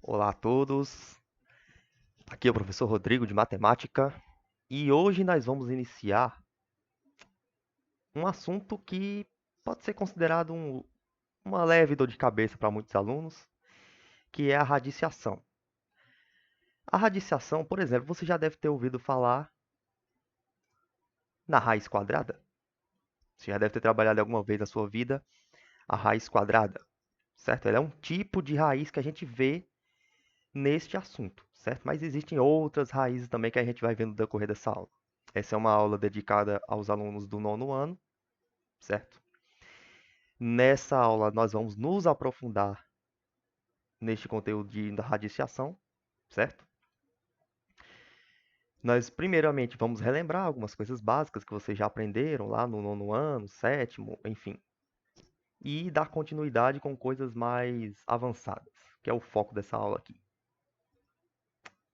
Olá a todos, aqui é o professor Rodrigo de Matemática e hoje nós vamos iniciar um assunto que pode ser considerado uma leve dor de cabeça para muitos alunos, que é a radiciação. A radiciação, por exemplo, você já deve ter ouvido falar na raiz quadrada. Você já deve ter trabalhado alguma vez na sua vida a raiz quadrada, certo? Ela é um tipo de raiz que a gente vê neste assunto, certo? Mas existem outras raízes também que a gente vai ver no decorrer dessa aula. Essa é uma aula dedicada aos alunos do nono ano, certo? Nessa aula nós vamos nos aprofundar neste conteúdo da radiciação, certo? Nós primeiramente vamos relembrar algumas coisas básicas que vocês já aprenderam lá no nono ano, sétimo, enfim. E dar continuidade com coisas mais avançadas, que é o foco dessa aula aqui.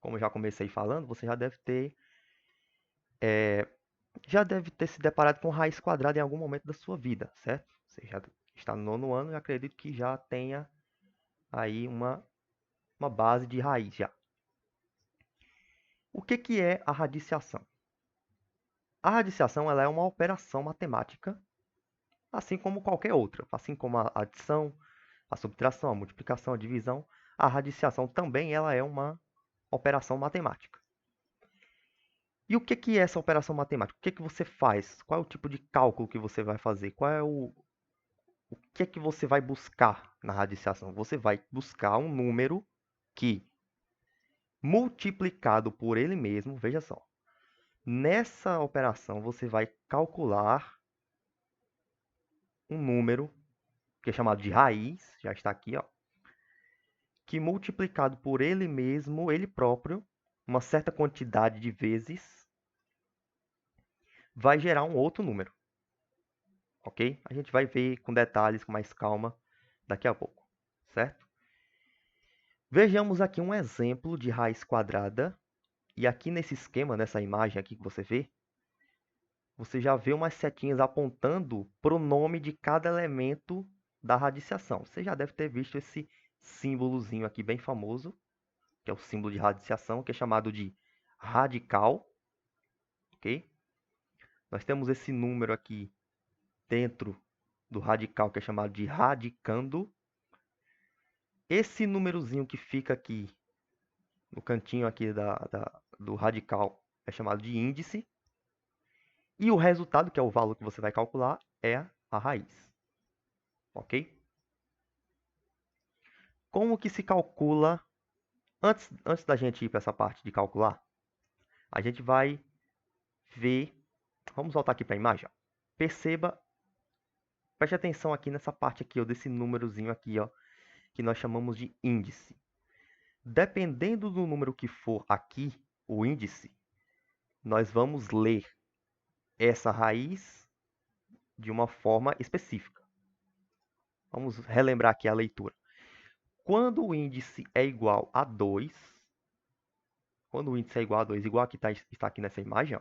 Como eu já comecei falando, você já deve ter se deparado com raiz quadrada em algum momento da sua vida, certo? Você já está no nono ano e acredito que já tenha aí uma base de raiz já. O que é a radiciação? A radiciação ela é uma operação matemática, assim como qualquer outra. Assim como a adição, a subtração, a multiplicação, a divisão, a radiciação também ela é uma operação matemática. E o que é essa operação matemática? O que você faz? Qual é o tipo de cálculo que você vai fazer? Qual é o que você vai buscar na radiciação? Você vai buscar um número que, multiplicado por ele mesmo, veja só, nessa operação você vai calcular um número que é chamado de raiz, já está aqui, ó, que multiplicado por ele mesmo, ele próprio, uma certa quantidade de vezes, vai gerar um outro número, ok? A gente vai ver com detalhes, com mais calma, daqui a pouco, certo? Vejamos aqui um exemplo de raiz quadrada, e aqui nesse esquema, nessa imagem aqui que você já vê umas setinhas apontando para o nome de cada elemento da radiciação. Você já deve ter visto esse símbolozinho aqui bem famoso, que é o símbolo de radiciação, que é chamado de radical, ok? Nós temos esse número aqui dentro do radical, que é chamado de radicando. Esse númerozinho que fica aqui no cantinho aqui do radical é chamado de índice. E o resultado, que é o valor que você vai calcular, é a raiz, ok? Como que se calcula, antes da gente ir para essa parte de calcular, a gente vai ver, vamos voltar aqui para a imagem, ó. Perceba, preste atenção aqui nessa parte aqui, ó, desse númerozinho aqui, ó, que nós chamamos de índice. Dependendo do número que for aqui, o índice, nós vamos ler essa raiz de uma forma específica. Vamos relembrar aqui a leitura. Quando o índice é igual a 2, quando o índice é igual a 2, igual que está aqui nessa imagem, ó,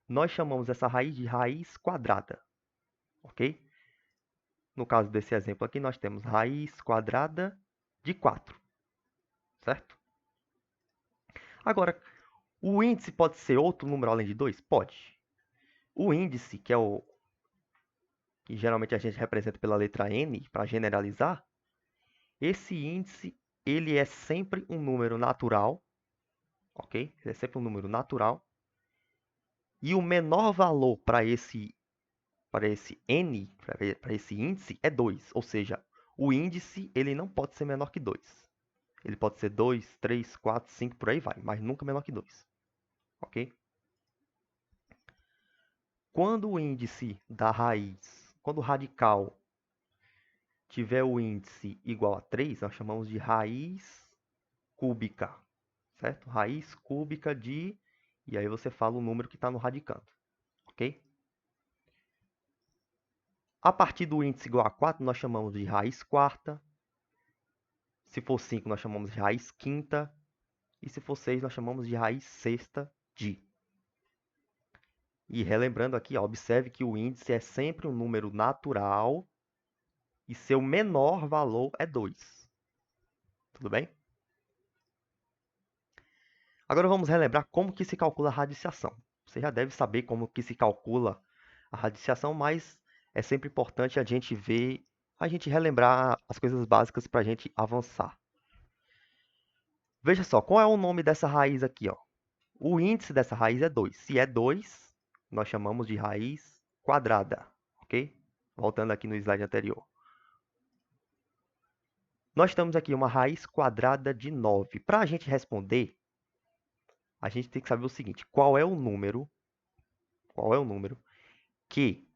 nós chamamos essa raiz de raiz quadrada, ok? No caso desse exemplo aqui, nós temos raiz quadrada de 4, certo? Agora, o índice pode ser outro número além de 2? Pode. O índice, que geralmente a gente representa pela letra N, para generalizar, esse índice ele é sempre um número natural, ok? Ele é sempre um número natural. E o menor valor para esse n, para esse índice, é 2. Ou seja, o índice ele não pode ser menor que 2. Ele pode ser 2, 3, 4, 5, por aí vai, mas nunca menor que 2. Ok? Quando o índice da raiz, quando o radical tiver o índice igual a 3, nós chamamos de raiz cúbica, certo? Raiz cúbica de... E aí você fala o número que está no radicando, ok? A partir do índice igual a 4, nós chamamos de raiz quarta. Se for 5, nós chamamos de raiz quinta. E se for 6, nós chamamos de raiz sexta de. E relembrando aqui, ó, observe que o índice é sempre um número natural e seu menor valor é 2. Tudo bem? Agora vamos relembrar como que se calcula a radiciação. Você já deve saber como que se calcula a radiciação, mas é sempre importante a gente relembrar as coisas básicas para a gente avançar. Veja só, qual é o nome dessa raiz aqui, ó? O índice dessa raiz é 2. Se é 2, nós chamamos de raiz quadrada, ok? Voltando aqui no slide anterior. Nós temos aqui uma raiz quadrada de 9. Para a gente responder, a gente tem que saber o seguinte: qual é o número que